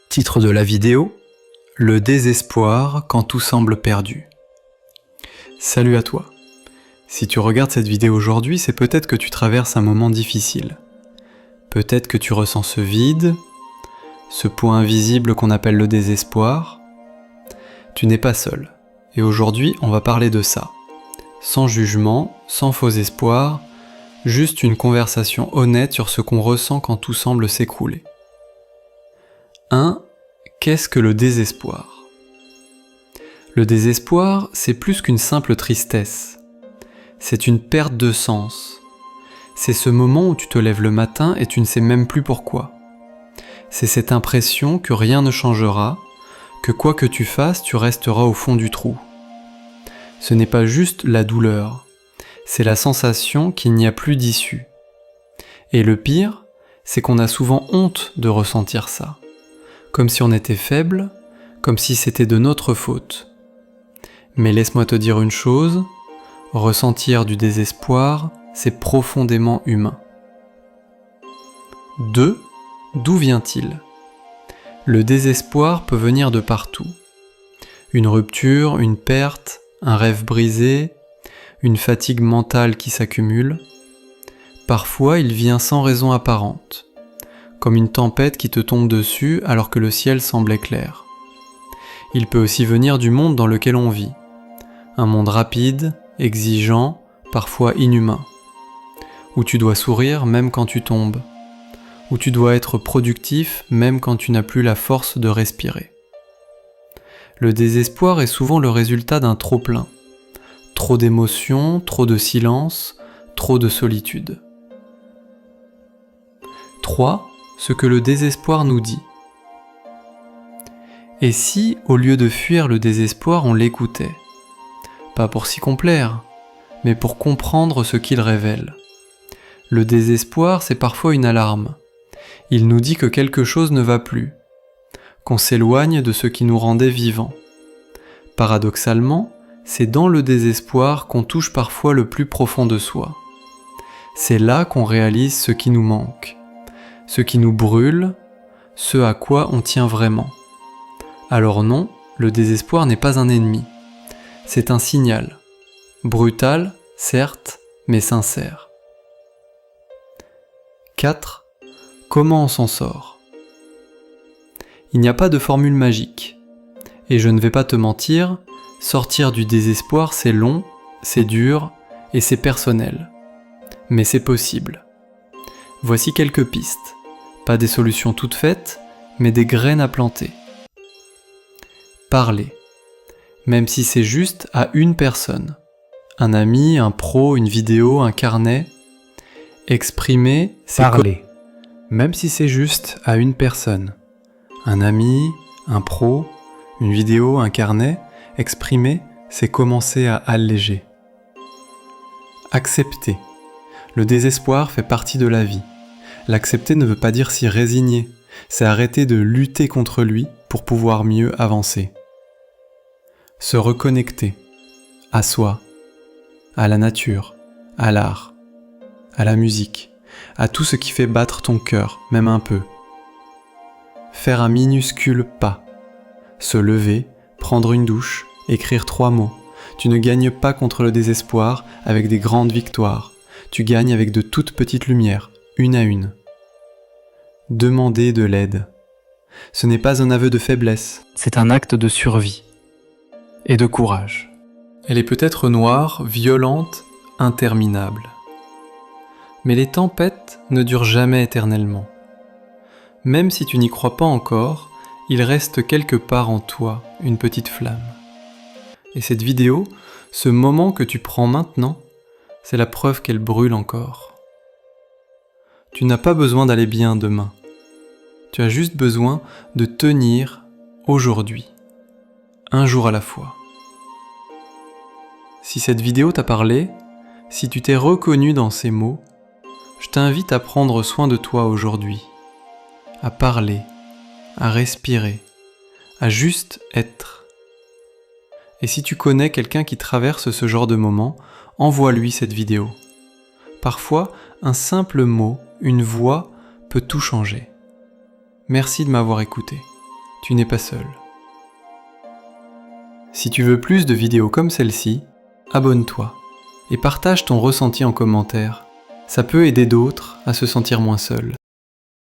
Titre de la vidéo: Le désespoir quand tout semble perdu. Salut à toi. Si tu regardes cette vidéo aujourd'hui, c'est peut-être que tu traverses un moment difficile. Peut-être que tu ressens ce vide, ce point invisible qu'on appelle le désespoir. Tu n'es pas seul. Et aujourd'hui, on va parler de ça. Sans jugement, sans faux espoir, juste une conversation honnête sur ce qu'on ressent quand tout semble s'écrouler. 1. Qu'est-ce que le désespoir ? Le désespoir, c'est plus qu'une simple tristesse. C'est une perte de sens. C'est ce moment où tu te lèves le matin et tu ne sais même plus pourquoi. C'est cette impression que rien ne changera, que quoi que tu fasses, tu resteras au fond du trou. Ce n'est pas juste la douleur, c'est la sensation qu'il n'y a plus d'issue. Et le pire, c'est qu'on a souvent honte de ressentir ça. Comme si on était faible, comme si c'était de notre faute. Mais laisse-moi te dire une chose, ressentir du désespoir, c'est profondément humain. 2. D'où vient-il ? Le désespoir peut venir de partout. Une rupture, une perte, un rêve brisé, une fatigue mentale qui s'accumule. Parfois, il vient sans raison apparente. Comme une tempête qui te tombe dessus alors que le ciel semblait clair. Il peut aussi venir du monde dans lequel on vit. Un monde rapide, exigeant, parfois inhumain. Où tu dois sourire même quand tu tombes. Où tu dois être productif même quand tu n'as plus la force de respirer. Le désespoir est souvent le résultat d'un trop-plein. Trop d'émotions, trop de silence, trop de solitude. 3. Ce que le désespoir nous dit. Et si, au lieu de fuir le désespoir, on l'écoutait ? Pas pour s'y complaire, mais pour comprendre ce qu'il révèle. Le désespoir, c'est parfois une alarme. Il nous dit que quelque chose ne va plus, qu'on s'éloigne de ce qui nous rendait vivants. Paradoxalement, c'est dans le désespoir qu'on touche parfois le plus profond de soi. C'est là qu'on réalise ce qui nous manque. Ce qui nous brûle, ce à quoi on tient vraiment. Alors non, le désespoir n'est pas un ennemi. C'est un signal. Brutal, certes, mais sincère. 4. Comment on s'en sort ? Il n'y a pas de formule magique. Et je ne vais pas te mentir, sortir du désespoir c'est long, c'est dur et c'est personnel. Mais c'est possible. Voici quelques pistes. Pas des solutions toutes faites, mais des graines à planter. Parler. Même si c'est juste à une personne. Un ami, un pro, une vidéo, un carnet. Exprimer, c'est parler. Même si c'est juste à une personne. Un ami, un pro, une vidéo, un carnet. Exprimer, c'est commencer à alléger. Accepter. Le désespoir fait partie de la vie. L'accepter ne veut pas dire s'y résigner, c'est arrêter de lutter contre lui pour pouvoir mieux avancer. Se reconnecter à soi, à la nature, à l'art, à la musique, à tout ce qui fait battre ton cœur, même un peu. Faire un minuscule pas, se lever, prendre une douche, écrire 3 mots. Tu ne gagnes pas contre le désespoir avec des grandes victoires, tu gagnes avec de toutes petites lumières, une à une. Demander de l'aide. Ce n'est pas un aveu de faiblesse, c'est un acte de survie et de courage. Elle est peut-être noire, violente, interminable. Mais les tempêtes ne durent jamais éternellement. Même si tu n'y crois pas encore, il reste quelque part en toi une petite flamme. Et cette vidéo, ce moment que tu prends maintenant, c'est la preuve qu'elle brûle encore. Tu n'as pas besoin d'aller bien demain. Tu as juste besoin de tenir aujourd'hui, un jour à la fois. Si cette vidéo t'a parlé, si tu t'es reconnu dans ces mots, je t'invite à prendre soin de toi aujourd'hui, à parler, à respirer, à juste être. Et si tu connais quelqu'un qui traverse ce genre de moment, envoie-lui cette vidéo. Parfois, un simple mot, une voix peut tout changer. Merci de m'avoir écouté. tu n'es pas seul. Si tu veux plus de vidéos comme celle-ci, abonne-toi et partage ton ressenti en commentaire. Ça peut aider d'autres à se sentir moins seuls.